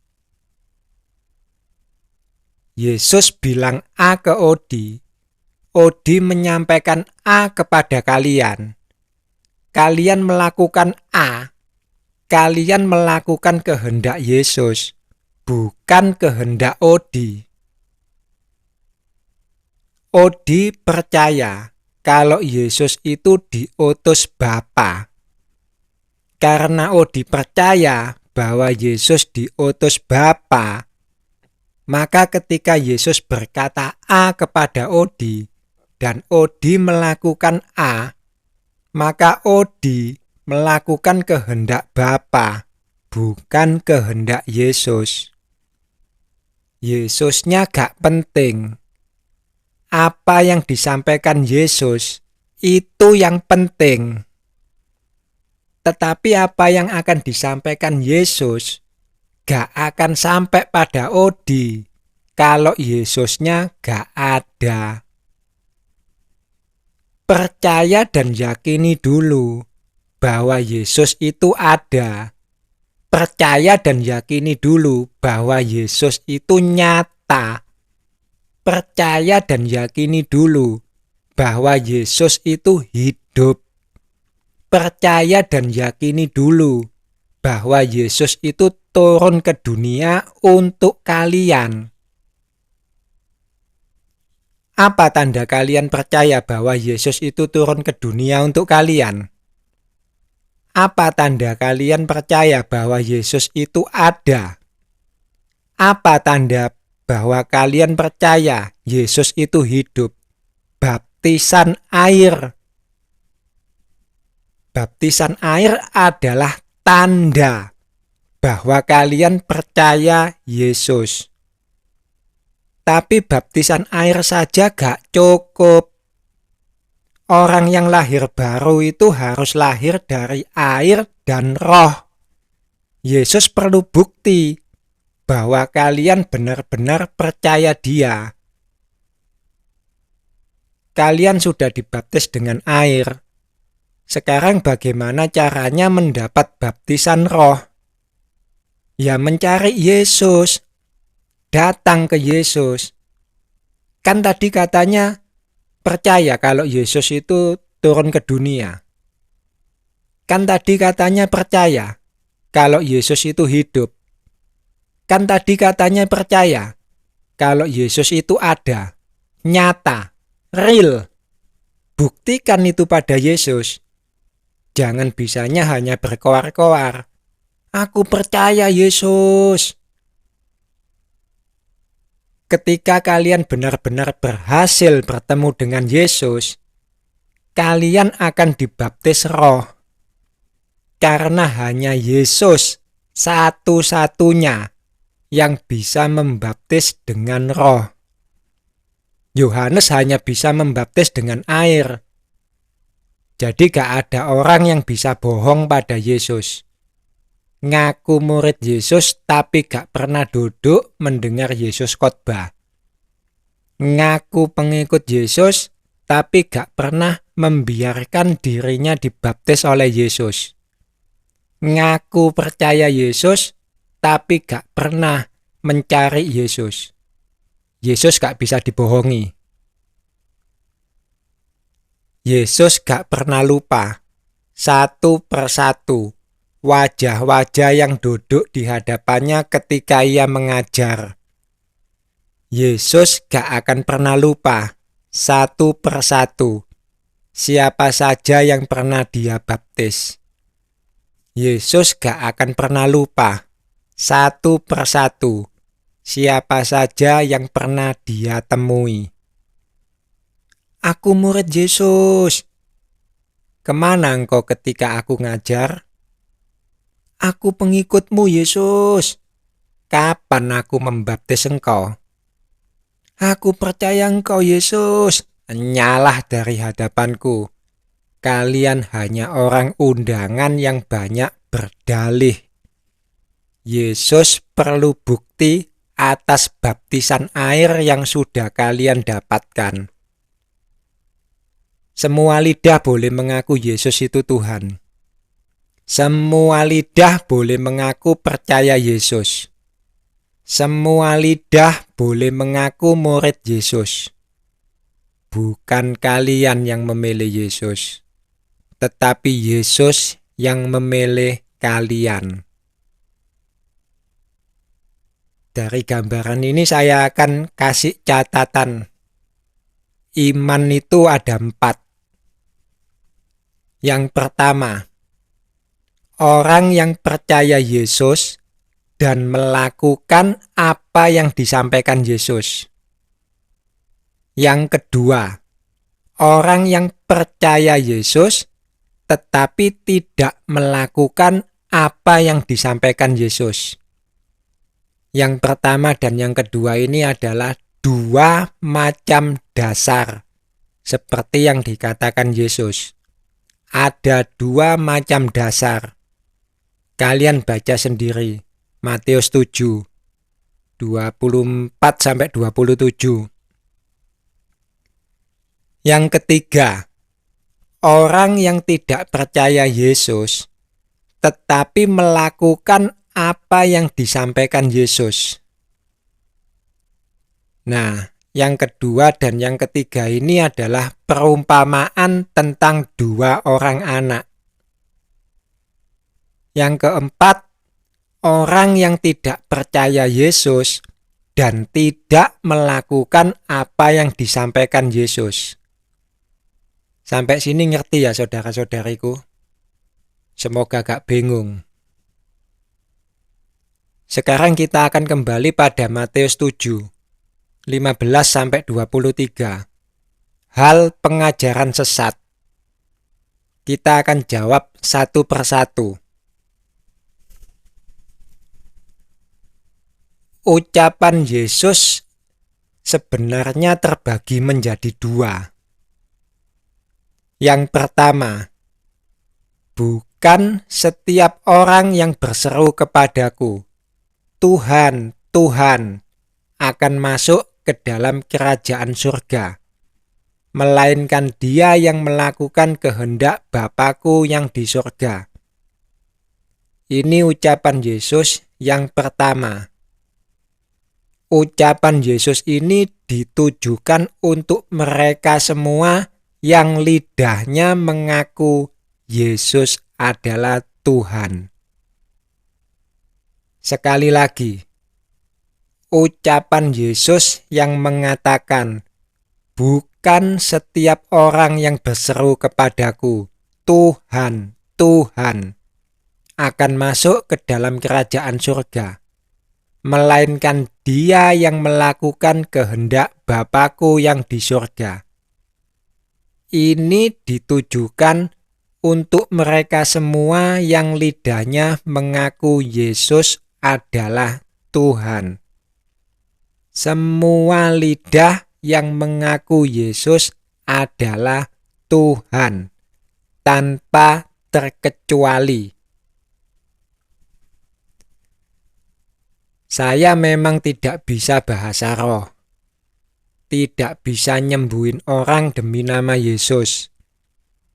Yesus bilang A ke Odi. Odi menyampaikan A kepada kalian. Kalian melakukan A. Kalian melakukan kehendak Yesus, bukan kehendak Odi. Odi percaya kalau Yesus itu diutus Bapa. Karena Odi percaya bahwa Yesus diutus Bapa, maka ketika Yesus berkata A kepada Odi dan Odi melakukan A, maka Odi melakukan kehendak Bapa, bukan kehendak Yesus. Yesusnya gak penting. Apa yang disampaikan Yesus itu yang penting. Tetapi apa yang akan disampaikan Yesus gak akan sampai pada Odi kalau Yesusnya gak ada. Percaya dan yakini dulu bahwa Yesus itu ada. Percaya dan yakini dulu bahwa Yesus itu nyata. Percaya dan yakini dulu bahwa Yesus itu hidup. Percaya dan yakini dulu bahwa Yesus itu turun ke dunia untuk kalian. Apa tanda kalian percaya bahwa Yesus itu turun ke dunia untuk kalian? Apa tanda kalian percaya bahwa Yesus itu ada? Apa tanda bahwa kalian percaya Yesus itu hidup? Baptisan air. Baptisan air adalah tanda bahwa kalian percaya Yesus. Tapi baptisan air saja gak cukup. Orang yang lahir baru itu harus lahir dari air dan roh. Yesus perlu bukti bahwa kalian benar-benar percaya Dia. Kalian sudah dibaptis dengan air. Sekarang bagaimana caranya mendapat baptisan roh? Ya mencari Yesus. Datang ke Yesus. Kan tadi katanya percaya kalau Yesus itu turun ke dunia. Kan tadi katanya percaya kalau Yesus itu hidup. Kan tadi katanya percaya kalau Yesus itu ada, nyata, real. Buktikan itu pada Yesus. Jangan bisanya hanya berkoar-koar. Aku percaya Yesus. Ketika kalian benar-benar berhasil bertemu dengan Yesus, kalian akan dibaptis roh. Karena hanya Yesus satu-satunya yang bisa membaptis dengan roh. Yohanes hanya bisa membaptis dengan air. Jadi gak ada orang yang bisa bohong pada Yesus. Ngaku murid Yesus tapi gak pernah duduk mendengar Yesus khotbah. Ngaku pengikut Yesus tapi gak pernah membiarkan dirinya dibaptis oleh Yesus. Ngaku percaya Yesus tapi gak pernah mencari Yesus. Yesus gak bisa dibohongi. Yesus gak pernah lupa satu persatu wajah-wajah yang duduk di hadapannya ketika Ia mengajar. Yesus gak akan pernah lupa satu persatu siapa saja yang pernah Dia baptis. Yesus gak akan pernah lupa satu persatu siapa saja yang pernah Dia temui. Aku murid Yesus. Kemana engkau ketika aku ngajar? Aku pengikutmu Yesus. Kapan aku membaptis engkau? Aku percaya engkau Yesus. Nyalah dari hadapanku. Kalian hanya orang undangan yang banyak berdalih. Yesus perlu bukti atas baptisan air yang sudah kalian dapatkan. Semua lidah boleh mengaku Yesus itu Tuhan. Semua lidah boleh mengaku percaya Yesus. Semua lidah boleh mengaku murid Yesus. Bukan kalian yang memilih Yesus, tetapi Yesus yang memilih kalian. Dari gambaran ini saya akan kasih catatan. Iman itu ada 4. Yang pertama, orang yang percaya Yesus dan melakukan apa yang disampaikan Yesus. Yang kedua, orang yang percaya Yesus tetapi tidak melakukan apa yang disampaikan Yesus. Yang pertama dan yang kedua ini adalah 2 macam dasar seperti yang dikatakan Yesus. Ada dua macam dasar. Kalian baca sendiri. Matius 7, 24-27. Yang ketiga, orang yang tidak percaya Yesus, tetapi melakukan apa yang disampaikan Yesus. Nah, yang kedua dan yang ketiga ini adalah perumpamaan tentang dua orang anak. Yang keempat, orang yang tidak percaya Yesus dan tidak melakukan apa yang disampaikan Yesus. Sampai sini ngerti ya saudara-saudariku? Semoga gak bingung. Sekarang kita akan kembali pada Matius 7, 15-23. Hal pengajaran sesat. Kita akan jawab satu persatu. Ucapan Yesus sebenarnya terbagi menjadi dua. Yang pertama, bukan setiap orang yang berseru kepadaku, Tuhan, Tuhan, akan masuk ke dalam kerajaan surga, melainkan dia yang melakukan kehendak Bapa-Ku yang di surga. Ini ucapan Yesus yang pertama. Ucapan Yesus ini ditujukan untuk mereka semua yang lidahnya mengaku Yesus adalah Tuhan. Sekali lagi, ucapan Yesus yang mengatakan, bukan setiap orang yang berseru kepadaku, Tuhan, Tuhan, akan masuk ke dalam kerajaan surga, melainkan dia yang melakukan kehendak Bapa-Ku yang di surga. Ini ditujukan untuk mereka semua yang lidahnya mengaku Yesus adalah Tuhan. Semua lidah yang mengaku Yesus adalah Tuhan, tanpa terkecuali. Saya memang tidak bisa bahasa roh. Tidak bisa nyembuhin orang demi nama Yesus.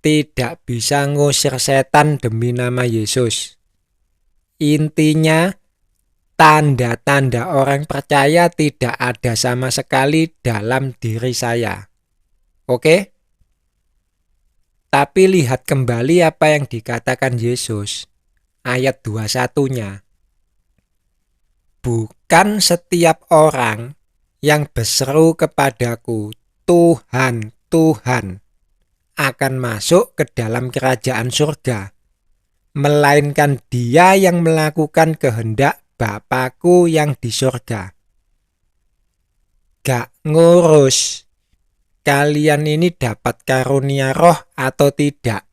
Tidak bisa ngusir setan demi nama Yesus. Intinya, tanda-tanda orang percaya tidak ada sama sekali dalam diri saya. Oke? Tapi lihat kembali apa yang dikatakan Yesus. Ayat 21-nya. Bukan setiap orang yang berseru kepadaku, Tuhan, Tuhan, akan masuk ke dalam kerajaan surga, melainkan dia yang melakukan kehendak Bapa-Ku yang di surga. Gak ngurus kalian ini dapat karunia roh atau tidak.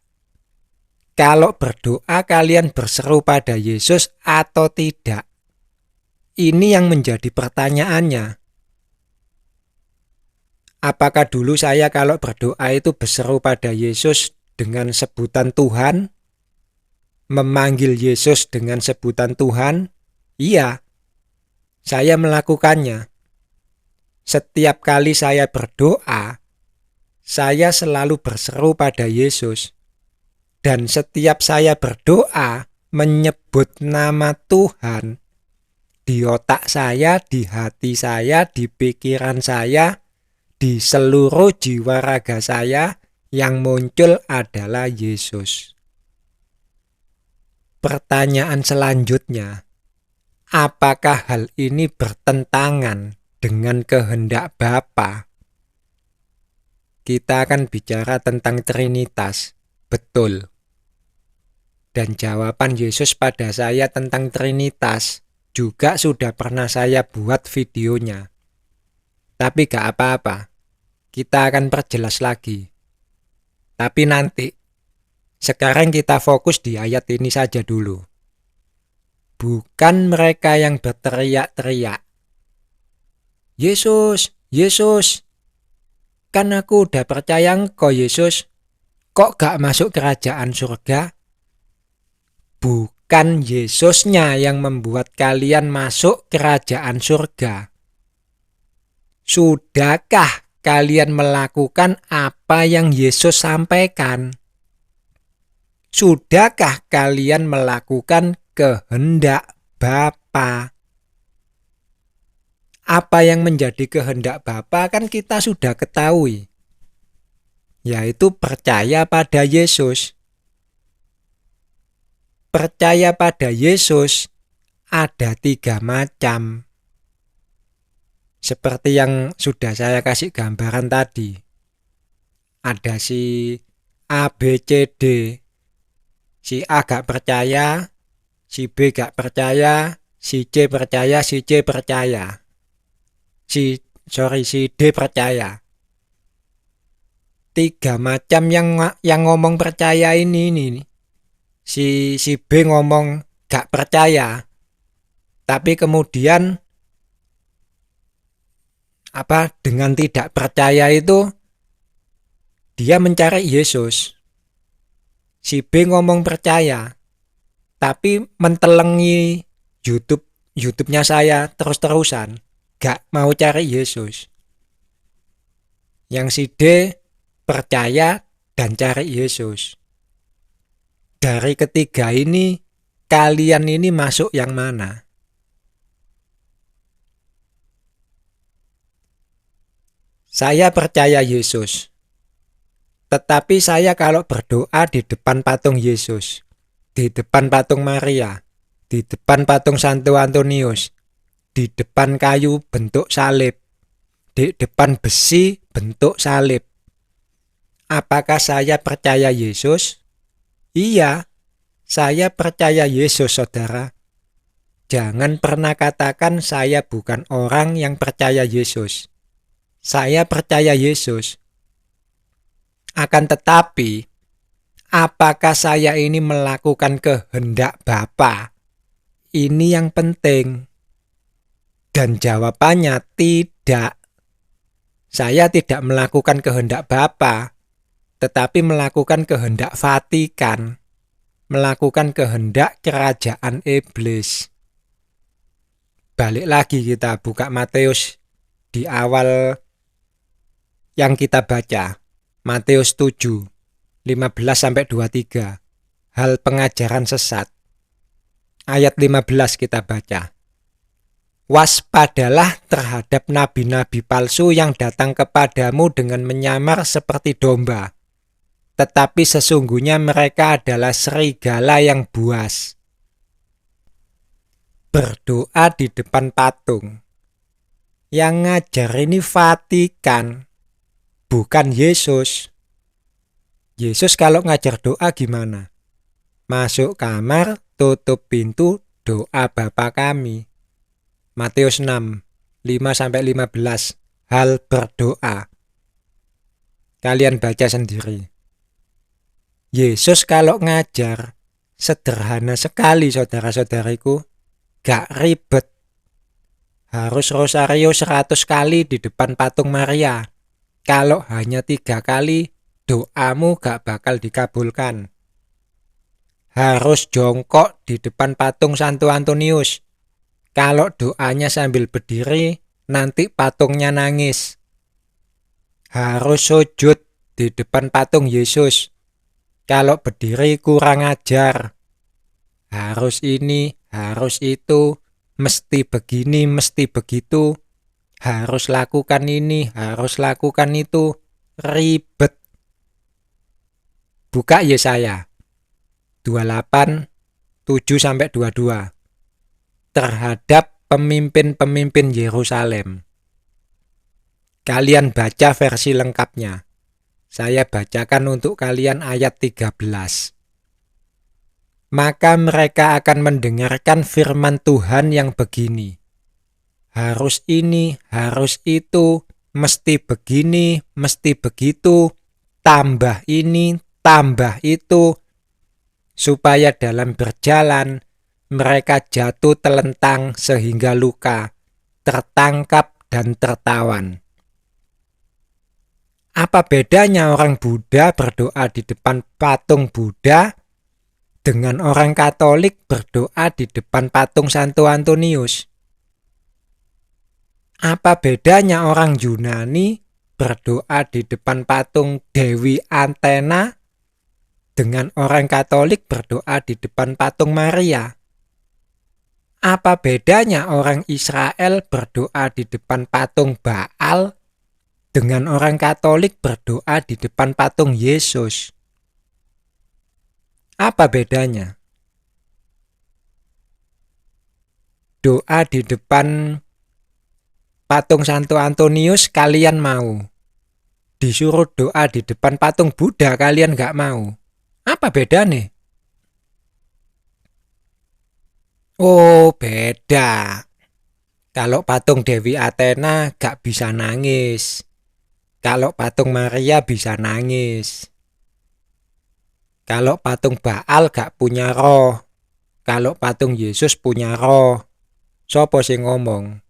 Kalau berdoa kalian berseru pada Yesus atau tidak. Ini yang menjadi pertanyaannya. Apakah dulu saya kalau berdoa itu berseru pada Yesus dengan sebutan Tuhan? Memanggil Yesus dengan sebutan Tuhan? Iya, saya melakukannya. Setiap kali saya berdoa, saya selalu berseru pada Yesus. Dan setiap saya berdoa menyebut nama Tuhan, di otak saya, di hati saya, di pikiran saya, di seluruh jiwa raga saya, yang muncul adalah Yesus. Pertanyaan selanjutnya, apakah hal ini bertentangan dengan kehendak Bapa? Kita akan bicara tentang Trinitas, betul. Dan jawaban Yesus pada saya tentang Trinitas juga sudah pernah saya buat videonya. Tapi gak apa-apa, kita akan perjelas lagi. Tapi nanti, sekarang kita fokus di ayat ini saja dulu. Bukan mereka yang berteriak-teriak, Yesus, Yesus, kan aku udah percaya engkau Yesus, kok gak masuk kerajaan surga? Bukan Yesusnya yang membuat kalian masuk kerajaan surga. Sudahkah kalian melakukan apa yang Yesus sampaikan? Sudahkah kalian melakukan kehendak Bapa? Apa yang menjadi kehendak Bapa kan kita sudah ketahui, yaitu percaya pada Yesus. Percaya pada Yesus ada 3 macam. Seperti yang sudah saya kasih gambaran tadi. Ada si A, B, C, D. Si A gak percaya, si B gak percaya, si C percaya, si C percaya. Si D percaya. 3 macam yang ngomong percaya ini. Si B ngomong gak percaya, tapi kemudian dengan tidak percaya itu dia mencari Yesus. Si B ngomong percaya, tapi mentelengi YouTube-nya saya terus-terusan, gak mau cari Yesus. Yang si D percaya dan cari Yesus. Dari ketiga ini, kalian ini masuk yang mana? Saya percaya Yesus. Tetapi saya kalau berdoa di depan patung Yesus, di depan patung Maria, di depan patung Santo Antonius, di depan kayu bentuk salib, di depan besi bentuk salib, apakah saya percaya Yesus? Iya, saya percaya Yesus, saudara. Jangan pernah katakan saya bukan orang yang percaya Yesus. Saya percaya Yesus. Akan tetapi, apakah saya ini melakukan kehendak Bapa? Ini yang penting. Dan jawabannya tidak. Saya tidak melakukan kehendak Bapa, tetapi melakukan kehendak Vatikan, melakukan kehendak kerajaan iblis. Balik lagi kita buka Matius di awal yang kita baca, Matius 7, 15-23, hal pengajaran sesat. Ayat 15 kita baca. Waspadalah terhadap nabi-nabi palsu yang datang kepadamu dengan menyamar seperti domba, tetapi sesungguhnya mereka adalah serigala yang buas. Berdoa di depan patung. Yang ngajar ini Vatikan, bukan Yesus. Yesus kalau ngajar doa gimana? Masuk kamar, tutup pintu, doa Bapa kami. Matius 6, 5-15, hal berdoa. Kalian baca sendiri. Yesus kalau ngajar sederhana sekali, saudara-saudariku, gak ribet. Harus rosario 100 kali di depan patung Maria. Kalau hanya 3 kali, doamu gak bakal dikabulkan. Harus jongkok di depan patung Santo Antonius. Kalau doanya sambil berdiri, nanti patungnya nangis. Harus sujud di depan patung Yesus. Kalau berdiri kurang ajar. Harus ini, harus itu, mesti begini, mesti begitu. Harus lakukan ini, harus lakukan itu. Ribet. Buka Yesaya 28, 7-22. Terhadap pemimpin-pemimpin Yerusalem. Kalian baca versi lengkapnya. Saya bacakan untuk kalian ayat 13. Maka mereka akan mendengarkan firman Tuhan yang begini. Harus ini, harus itu, mesti begini, mesti begitu, tambah ini, tambah itu, supaya dalam berjalan mereka jatuh telentang sehingga luka, tertangkap dan tertawan. Apa bedanya orang Buddha berdoa di depan patung Buddha dengan orang Katolik berdoa di depan patung Santo Antonius? Apa bedanya orang Yunani berdoa di depan patung Dewi Athena dengan orang Katolik berdoa di depan patung Maria? Apa bedanya orang Israel berdoa di depan patung Baal dengan orang Katolik berdoa di depan patung Yesus? Apa bedanya? Doa di depan patung Santo Antonius kalian mau. Disuruh doa di depan patung Buddha kalian gak mau. Apa bedanya? Oh, beda. Kalau patung Dewi Athena gak bisa nangis. Kalau patung Maria bisa nangis. Kalau patung Baal gak punya roh. Kalau patung Yesus punya roh. Sopo sing ngomong?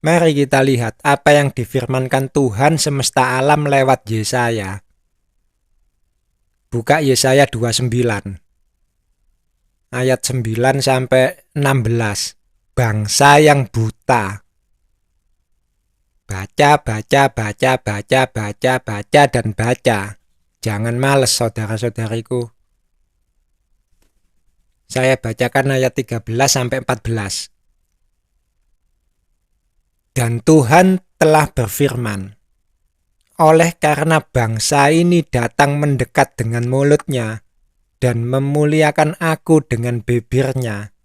Mari kita lihat apa yang difirmankan Tuhan semesta alam lewat Yesaya. Buka Yesaya 29. Ayat 9 sampai 16. Bangsa yang buta. Baca, baca, baca, baca, baca, baca, dan baca. Jangan males saudara-saudariku. Saya bacakan ayat 13 sampai 14. Dan Tuhan telah berfirman, oleh karena bangsa ini datang mendekat dengan mulutnya dan memuliakan aku dengan bibirnya,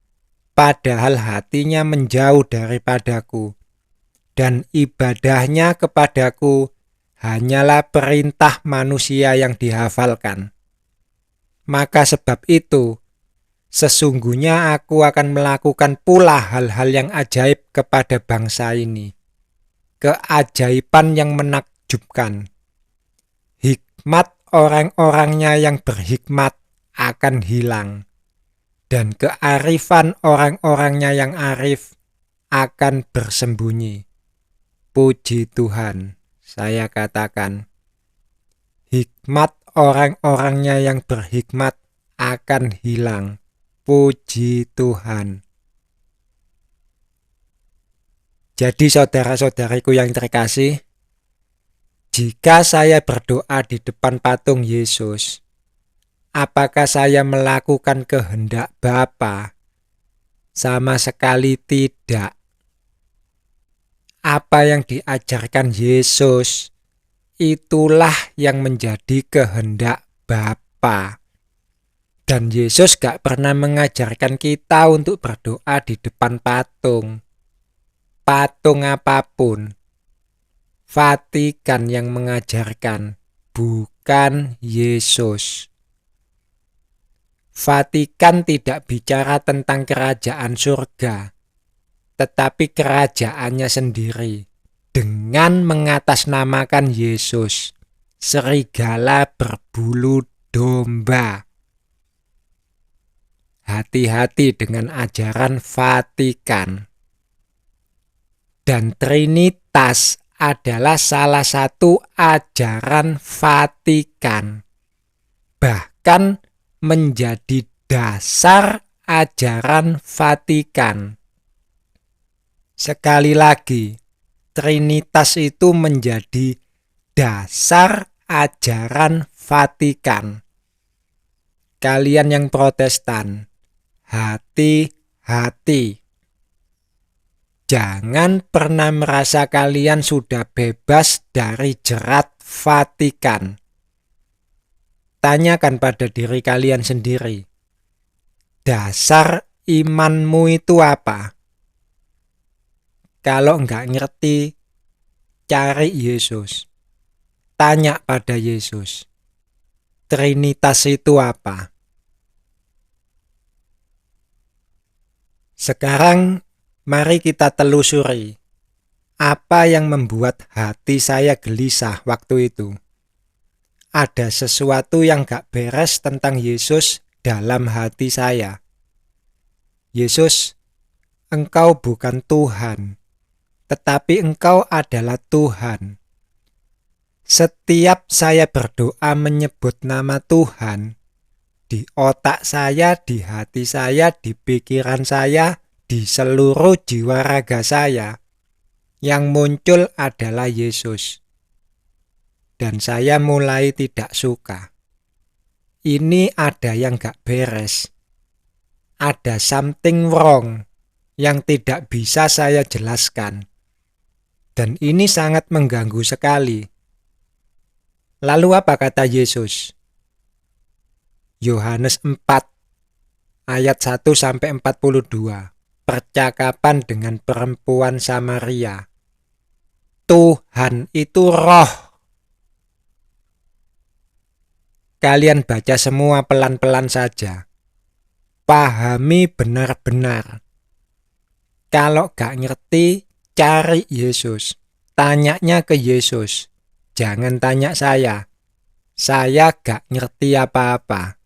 padahal hatinya menjauh daripadaku, dan ibadahnya kepadaku hanyalah perintah manusia yang dihafalkan. Maka sebab itu, sesungguhnya aku akan melakukan pula hal-hal yang ajaib kepada bangsa ini, keajaiban yang menakjubkan. Hikmat orang-orangnya yang berhikmat akan hilang, dan kearifan orang-orangnya yang arif akan bersembunyi. Puji Tuhan, saya katakan, hikmat orang-orangnya yang berhikmat akan hilang. Puji Tuhan. Jadi saudara-saudariku yang terkasih, jika saya berdoa di depan patung Yesus, apakah saya melakukan kehendak Bapa? Sama sekali tidak. Apa yang diajarkan Yesus, itulah yang menjadi kehendak Bapa. Dan Yesus gak pernah mengajarkan kita untuk berdoa di depan patung. Patung apapun. Vatikan yang mengajarkan, bukan Yesus. Vatikan tidak bicara tentang kerajaan surga, tetapi kerajaannya sendiri dengan mengatasnamakan Yesus, serigala berbulu domba. Hati-hati dengan ajaran Vatikan. Dan Trinitas adalah salah satu ajaran Vatikan. Bahkan menjadi dasar ajaran Vatikan. Sekali lagi, Trinitas itu menjadi dasar ajaran Vatikan. Kalian yang Protestan, hati-hati. Jangan pernah merasa kalian sudah bebas dari jerat Vatikan. Tanyakan pada diri kalian sendiri, dasar imanmu itu apa? Kalau enggak ngerti, cari Yesus. Tanya pada Yesus. Trinitas itu apa? Sekarang mari kita telusuri apa yang membuat hati saya gelisah waktu itu. Ada sesuatu yang gak beres tentang Yesus dalam hati saya. Yesus, engkau bukan Tuhan, tetapi engkau adalah Tuhan. Setiap saya berdoa menyebut nama Tuhan, di otak saya, di hati saya, di pikiran saya, di seluruh jiwa raga saya, yang muncul adalah Yesus. Dan saya mulai tidak suka. Ini ada yang gak beres. Ada something wrong yang tidak bisa saya jelaskan. Dan ini sangat mengganggu sekali. Lalu apa kata Yesus? Yohanes 4 ayat 1-42. Percakapan dengan perempuan Samaria. Tuhan itu roh. Kalian baca semua pelan-pelan saja. Pahami benar-benar. Kalau gak ngerti, cari Yesus. Tanyanya ke Yesus. Jangan tanya saya. Saya gak ngerti apa-apa.